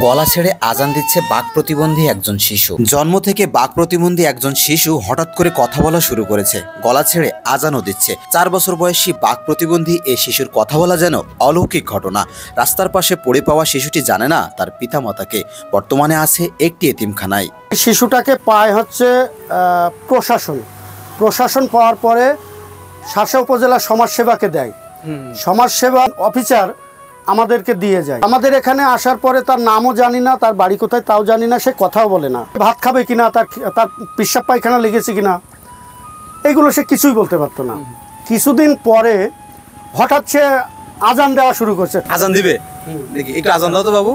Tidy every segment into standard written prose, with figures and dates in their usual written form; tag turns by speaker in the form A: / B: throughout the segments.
A: গলা ছেড়ে আজান দিচ্ছে বাক প্রতিবন্ধী একজন শিশু। জন্ম থেকে বাক প্রতিবন্ধী একজন শিশু হঠাৎ করে কথা বলা শুরু করেছে, গলা ছেড়ে আজানও দিচ্ছে। 4 বছর বয়সী বাক প্রতিবন্ধী এই শিশুর কথা বলা যেন অলৌকিক ঘটনা। রাস্তার পাশে পড়ে পাওয়া শিশুটি জানে না তার পিতামাতাকে, বর্তমানে আছে একটি এতিমখানায়।
B: শিশুটাকে পায় হচ্ছে প্রশাসন পাওয়ার পরে শাসা উপজেলা সমাজসেবাকে দেয়। সমাজসেবা অফিসার আমাদেরকে দিয়ে যায়। আমাদের এখানে আসার পরে তার নামও জানি না, তার বাড়ি কোথায় তাও জানি না, সে কথাও বলে না, ভাত খাবে কিনা, তার পেশাব পায়খানা লেগেছে কিনা এগুলো সে কিছুই বলতে পারতো না। কিছুদিন পরে হঠাৎ সে আজান দেওয়া শুরু করছে।
A: আজান দিবে, দেখি একটু আজান দাও তো বাবু।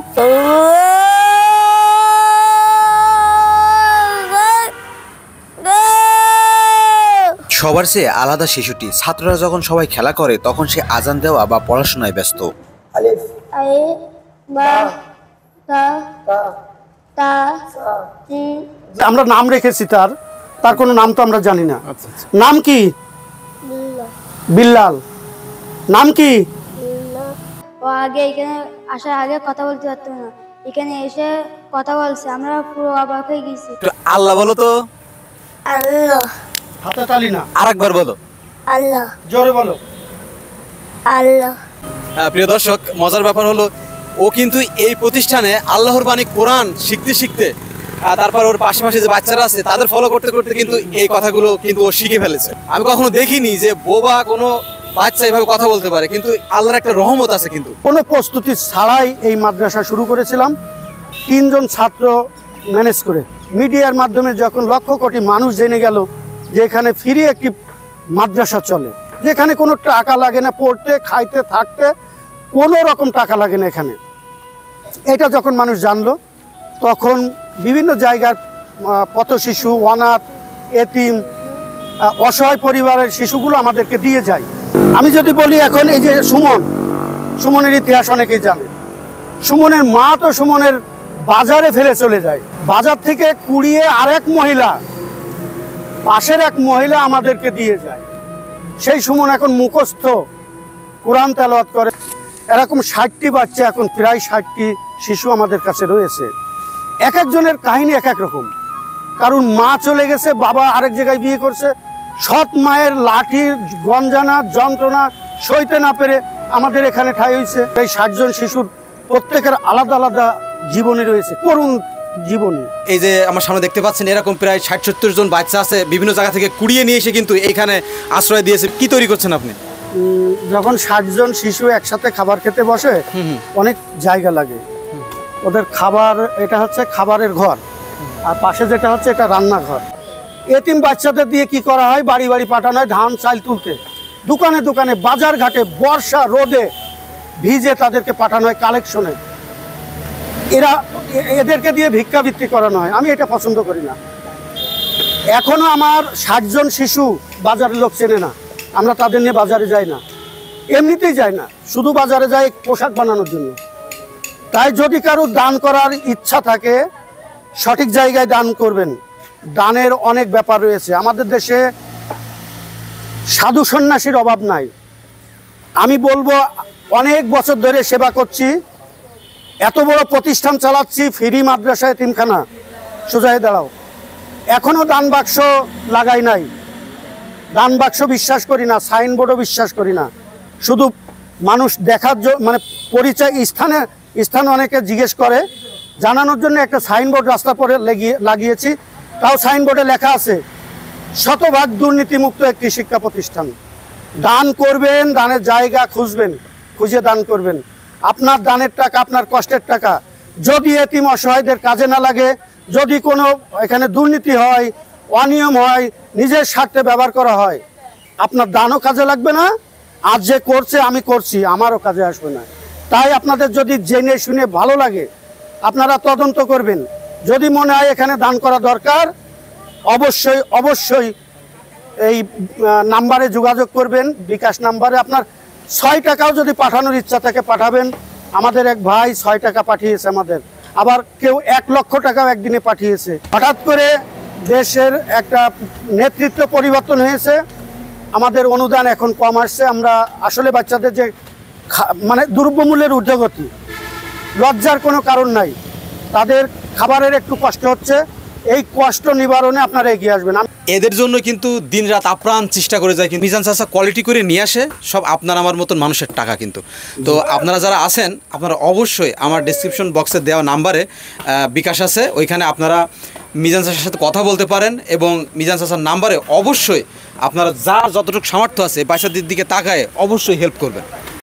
A: সবার চেয়ে আলাদা শিশুটি। ছাত্ররা যখন সবাই খেলা করে তখন সে আজান দেওয়া বা পড়াশোনায় ব্যস্ত।
B: আমরা নাম রেখেছি তার কোনো নাম তো আমরা জানি না। নাম কি? বিল্লাল। নাম কি?
C: ও আগে এখানে আসার আগে কথা বলতে পারতো না, এখানে এসে কথা বলছে, আমরা পুরো অবাক হয়ে গেছি।
A: আল্লাহ বলো তো।
C: আল্লাহ।
B: হাতে তালি না,
A: আরেকবার বলো।
C: আল্লাহ।
B: জোরে বলো।
C: আল্লাহ।
A: প্রিয় দর্শক, মজার ব্যাপার হলো ও কিন্তু এই প্রতিষ্ঠানে আল্লাহর বাণী কোরআন শিখতে শিখতে তারপর ওর পাশাপাশি যে বাচ্চারা আছে তাদের ফলো করতে করতে কিন্তু এই কথাগুলো কিন্তু ও শিখে ফেলেছে। আমি কখনো দেখিনি যে বোবা কোনো বাচ্চা এভাবে কথা বলতে পারে, কিন্তু আল্লাহর একটা রহমত আছে। কিন্তু
B: কোনো প্রস্তুতি ছাড়াই এই মাদ্রাসা শুরু করেছিলাম, 3 জন ছাত্র ম্যানেজ করে। মিডিয়ার মাধ্যমে যখন লক্ষ কোটি মানুষ জেনে গেল যে এখানে ফ্রি একটি মাদ্রাসা চলে, যেখানে কোনো টাকা লাগে না, পড়তে খাইতে থাকতে কোনো রকম টাকা লাগে না এখানে, এটা যখন মানুষ জানলো তখন বিভিন্ন জায়গার পথ শিশু, অনাথ, এতিম, অসহায় পরিবারের শিশুগুলো আমাদেরকে দিয়ে যায়। আমি যদি বলি এখন এই যে সুমনের ইতিহাস অনেকেই জানে। সুমনের মা তো সুমনের বাজারে ফেলে চলে যায়, বাজার থেকে কুড়িয়ে আরেক মহিলা, পাশের এক মহিলা আমাদেরকে দিয়ে যায়। সেই সুমন এখন মুখস্থ কোরআন তেলাওয়াত করে। এরকম 60টি বাচ্চা, এখন প্রায় 60টি শিশু আমাদের কাছে রয়েছে। এক একজনের কাহিনী এক এক রকম। কারণ মা চলে গেছে, বাবা আরেক জায়গায় বিয়ে করছে, সৎ মায়ের লাঠির গঞ্জানা যন্ত্রণা সইতে না পেরে আমাদের এখানে ঠাঁই হয়েছে। এই 60 জন শিশুর প্রত্যেকের আলাদা আলাদা জীবনী রয়েছে, করুণ জীবনী।
A: এই যে আমার সামনে দেখতে পাচ্ছেন এরকম প্রায় 60-70 জন বাচ্চা আছে, বিভিন্ন জায়গা থেকে কুড়িয়ে নিয়ে এসে কিন্তু এইখানে আশ্রয় দিয়েছে। কি তৈরি করছেন আপনি?
B: যখন 60 জন শিশু একসাথে খাবার খেতে বসে অনেক জায়গা লাগে ওদের খাবার। এটা হচ্ছে খাবারের ঘর, আর পাশে যেটা হচ্ছে এটা রান্নাঘর। এতিম বাচ্চাদের দিয়ে কি করা হয়, বাড়ি বাড়ি পাঠানো হয় ধান চাল তুলতে, দোকানে দোকানে বাজার ঘাটে বর্ষা রোদে ভিজে তাদেরকে পাঠানো হয় কালেকশনে। এদেরকে দিয়ে ভিক্ষাবৃত্তি করানো হয়। আমি এটা পছন্দ করি না। এখনো আমার 60 জন শিশু বাজারের লোক চেনে না। আমরা তাদের নিয়ে বাজারে যাই না, এমনিতেই যাই না, শুধু বাজারে যাই পোশাক বানানোর জন্য। তাই যদি কারো দান করার ইচ্ছা থাকে সঠিক জায়গায় দান করবেন। দানের অনেক ব্যাপার রয়েছে। আমাদের দেশে সাধু সন্ন্যাসীর অভাব নাই। আমি বলবো অনেক বছর ধরে সেবা করছি, এত বড় প্রতিষ্ঠান চালাচ্ছি, ফ্রি মাদ্রাসা এতিমখানা, সোজা হয়ে দাঁড়াও। এখনো দান বাক্স লাগাই নাই। দান বাক্স বিশ্বাস করি না, সাইনবোর্ডও বিশ্বাস করি না। শুধু মানুষ দেখার মানে পরিচয় স্থানে অনেকে জিজ্ঞেস করে, জানানোর জন্য একটা সাইনবোর্ড রাস্তা পরে লাগিয়েছি। তাও সাইনবোর্ডে লেখা আছে শতভাগ দুর্নীতিমুক্ত একটি শিক্ষা প্রতিষ্ঠান। দান করবেন, দানের জায়গা খুঁজবেন, খুঁজে দান করবেন। আপনার দানের টাকা, আপনার কষ্টের টাকা যদি এতিম অসহায়দের কাজে না লাগে, যদি কোনো এখানে দুর্নীতি হয়, অনিয়ম হয়, নিজের স্বার্থে ব্যবহার করা হয়, আপনার দানও কাজে লাগবে না। আজ যে করছে আমি করছি, আমারও কাজে আসবে না। তাই আপনাদের যদি জেনে শুনে ভালো লাগে আপনারা তদন্ত করবেন। যদি মনে হয় এখানে দান করা দরকার, অবশ্যই অবশ্যই এই নাম্বারে যোগাযোগ করবেন, বিকাশ নাম্বারে। আপনার 6 টাকাও যদি পাঠানোর ইচ্ছা থাকে পাঠাবেন। আমাদের এক ভাই 6 টাকা পাঠিয়েছে আমাদের, আবার কেউ 1 লক্ষ টাকাও একদিনে পাঠিয়েছে। হঠাৎ করে দেশের একটা নেতৃত্ব পরিবর্তন হয়েছে, আমাদের অনুদান এখন কম আসছে। আমরা আসলে বাচ্চাদের যে মানে দ্রব্যমূল্যের ঊর্ধ্বগতি, লজ্জার কোনো কারণ নাই। তাদের খাবারের একটু কষ্ট হচ্ছে, এই কষ্ট নিবারণে আপনারা এগিয়ে আসবেন।
D: এদের জন্য কিন্তু দিনরাত আপ্রাণ চেষ্টা করে যায়, কিন্তু মিজান চাচা কোয়ালিটি করে নিয়ে আসে সব আপনার আমার মতন মানুষের টাকা কিন্তু। তো আপনারা যারা আছেন আপনারা অবশ্যই আমার ডেসক্রিপশন বক্সে দেওয়া নাম্বারে বিকাশ আছে, ওইখানে আপনারা মিজান চাচার সাথে কথা বলতে পারেন এবং মিজান চাচার নাম্বারে অবশ্যই আপনারা যার যতটুকু সামর্থ্য আছে পয়সার দিকে তাকায় অবশ্যই হেল্প করবেন।